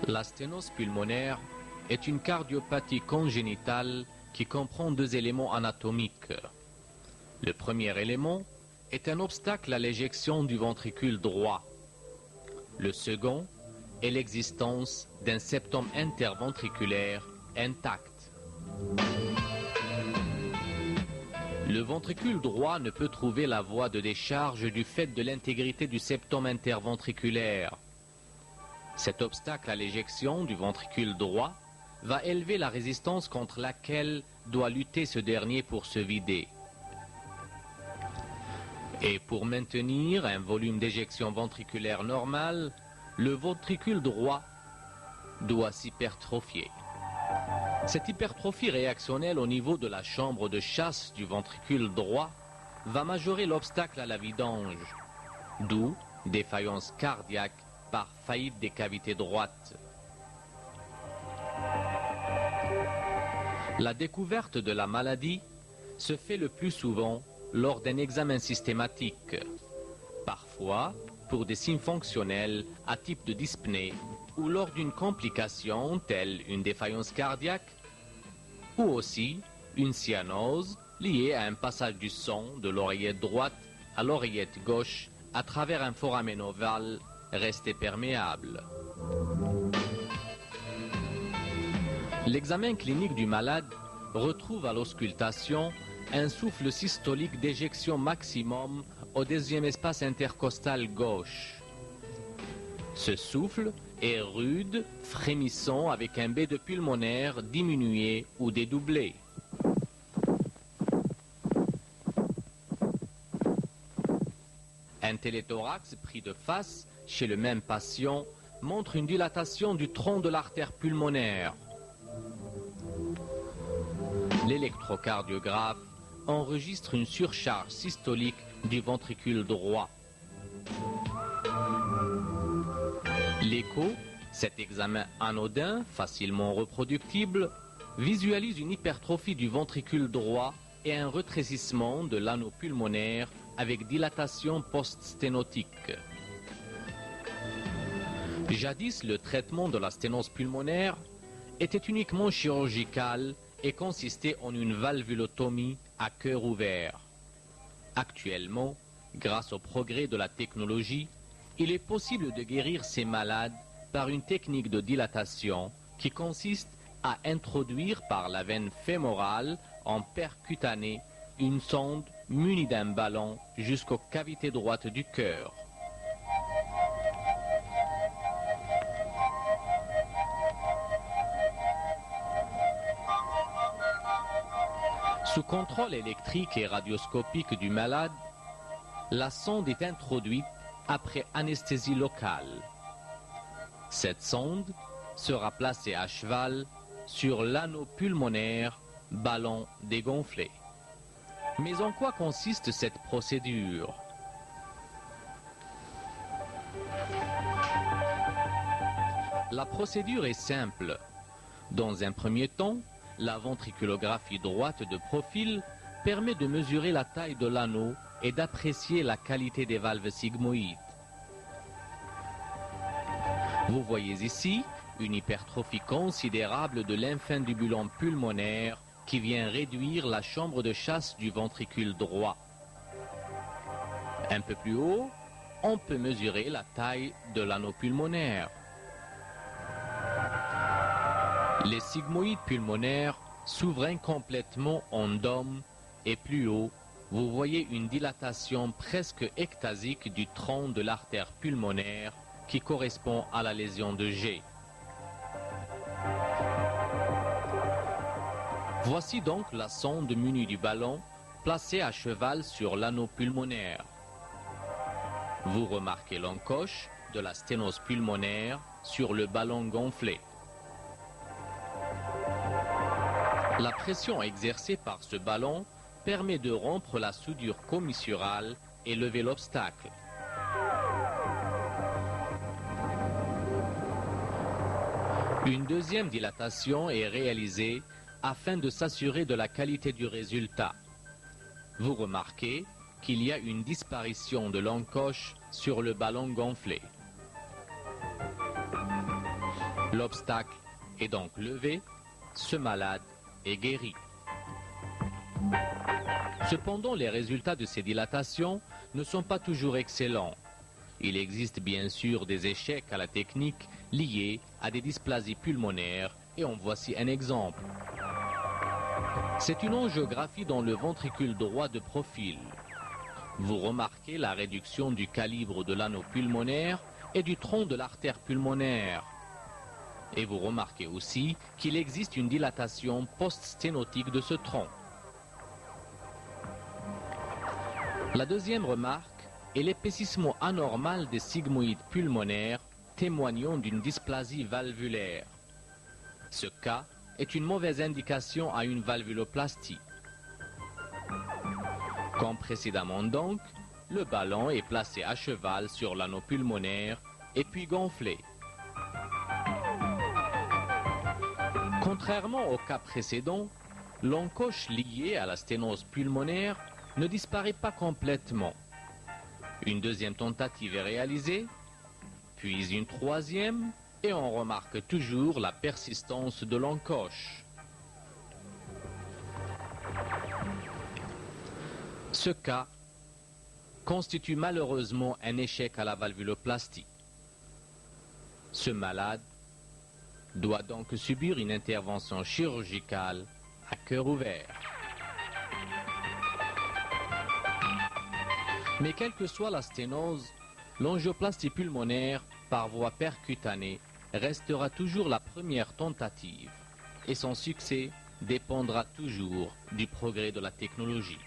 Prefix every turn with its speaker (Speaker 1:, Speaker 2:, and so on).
Speaker 1: La sténose pulmonaire est une cardiopathie congénitale qui comprend deux éléments anatomiques. Le premier élément est un obstacle à l'éjection du ventricule droit. Le second est l'existence d'un septum interventriculaire intact. Le ventricule droit ne peut trouver la voie de décharge du fait de l'intégrité du septum interventriculaire. Cet obstacle à l'éjection du ventricule droit va élever la résistance contre laquelle doit lutter ce dernier pour se vider. Et pour maintenir un volume d'éjection ventriculaire normal, le ventricule droit doit s'hypertrophier. Cette hypertrophie réactionnelle au niveau de la chambre de chasse du ventricule droit va majorer l'obstacle à la vidange, d'où défaillance cardiaque par faillite des cavités droites. La découverte de la maladie se fait le plus souvent lors d'un examen systématique, parfois pour des signes fonctionnels à type de dyspnée ou lors d'une complication telle une défaillance cardiaque ou aussi une cyanose liée à un passage du sang de l'oreillette droite à l'oreillette gauche à travers un foramen ovale resté perméable. L'examen clinique du malade retrouve à l'auscultation un souffle systolique d'éjection maximum au deuxième espace intercostal gauche. Ce souffle est rude, frémissant avec un B de pulmonaire diminué ou dédoublé. Un téléthorax pris de face chez le même patient montre une dilatation du tronc de l'artère pulmonaire. L'électrocardiographe enregistre une surcharge systolique du ventricule droit. L'écho, cet examen anodin, facilement reproductible, visualise une hypertrophie du ventricule droit et un rétrécissement de l'anneau pulmonaire avec dilatation post-sténotique. Jadis, le traitement de la sténose pulmonaire était uniquement chirurgical et consistait en une valvulotomie à cœur ouvert. Actuellement, grâce au progrès de la technologie, il est possible de guérir ces malades par une technique de dilatation qui consiste à introduire par la veine fémorale en percutanée une sonde munie d'un ballon jusqu'aux cavités droites du cœur. Sous contrôle électrique et radioscopique du malade, la sonde est introduite après anesthésie locale. Cette sonde sera placée à cheval sur l'anneau pulmonaire, ballon dégonflé. Mais en quoi consiste cette procédure? La procédure est simple. Dans un premier temps, la ventriculographie droite de profil permet de mesurer la taille de l'anneau et d'apprécier la qualité des valves sigmoïdes. Vous voyez ici une hypertrophie considérable de l'infundibulum pulmonaire qui vient réduire la chambre de chasse du ventricule droit. Un peu plus haut, on peut mesurer la taille de l'anneau pulmonaire. Les sigmoïdes pulmonaires s'ouvrent incomplètement en dôme et plus haut, vous voyez une dilatation presque ectasique du tronc de l'artère pulmonaire qui correspond à la lésion de G. Voici donc la sonde munie du ballon placée à cheval sur l'anneau pulmonaire. Vous remarquez l'encoche de la sténose pulmonaire sur le ballon gonflé. La pression exercée par ce ballon permet de rompre la soudure commissurale et lever l'obstacle. Une deuxième dilatation est réalisée afin de s'assurer de la qualité du résultat. Vous remarquez qu'il y a une disparition de l'encoche sur le ballon gonflé. L'obstacle est donc levé, ce malade est guéri. Cependant, les résultats de ces dilatations ne sont pas toujours excellents. Il existe bien sûr des échecs à la technique liés à des dysplasies pulmonaires et en voici un exemple. C'est une angiographie dans le ventricule droit de profil. Vous remarquez la réduction du calibre de l'anneau pulmonaire et du tronc de l'artère pulmonaire. Et vous remarquez aussi qu'il existe une dilatation post-sténotique de ce tronc. La deuxième remarque est l'épaississement anormal des sigmoïdes pulmonaires témoignant d'une dysplasie valvulaire. Ce cas est une mauvaise indication à une valvuloplastie. Comme précédemment donc, le ballon est placé à cheval sur l'anneau pulmonaire et puis gonflé. Contrairement au cas précédent, l'encoche liée à la sténose pulmonaire ne disparaît pas complètement. Une deuxième tentative est réalisée, puis une troisième, et on remarque toujours la persistance de l'encoche. Ce cas constitue malheureusement un échec à la valvuloplastie. Ce malade doit donc subir une intervention chirurgicale à cœur ouvert. Mais quelle que soit la sténose, l'angioplastie pulmonaire par voie percutanée restera toujours la première tentative et son succès dépendra toujours du progrès de la technologie.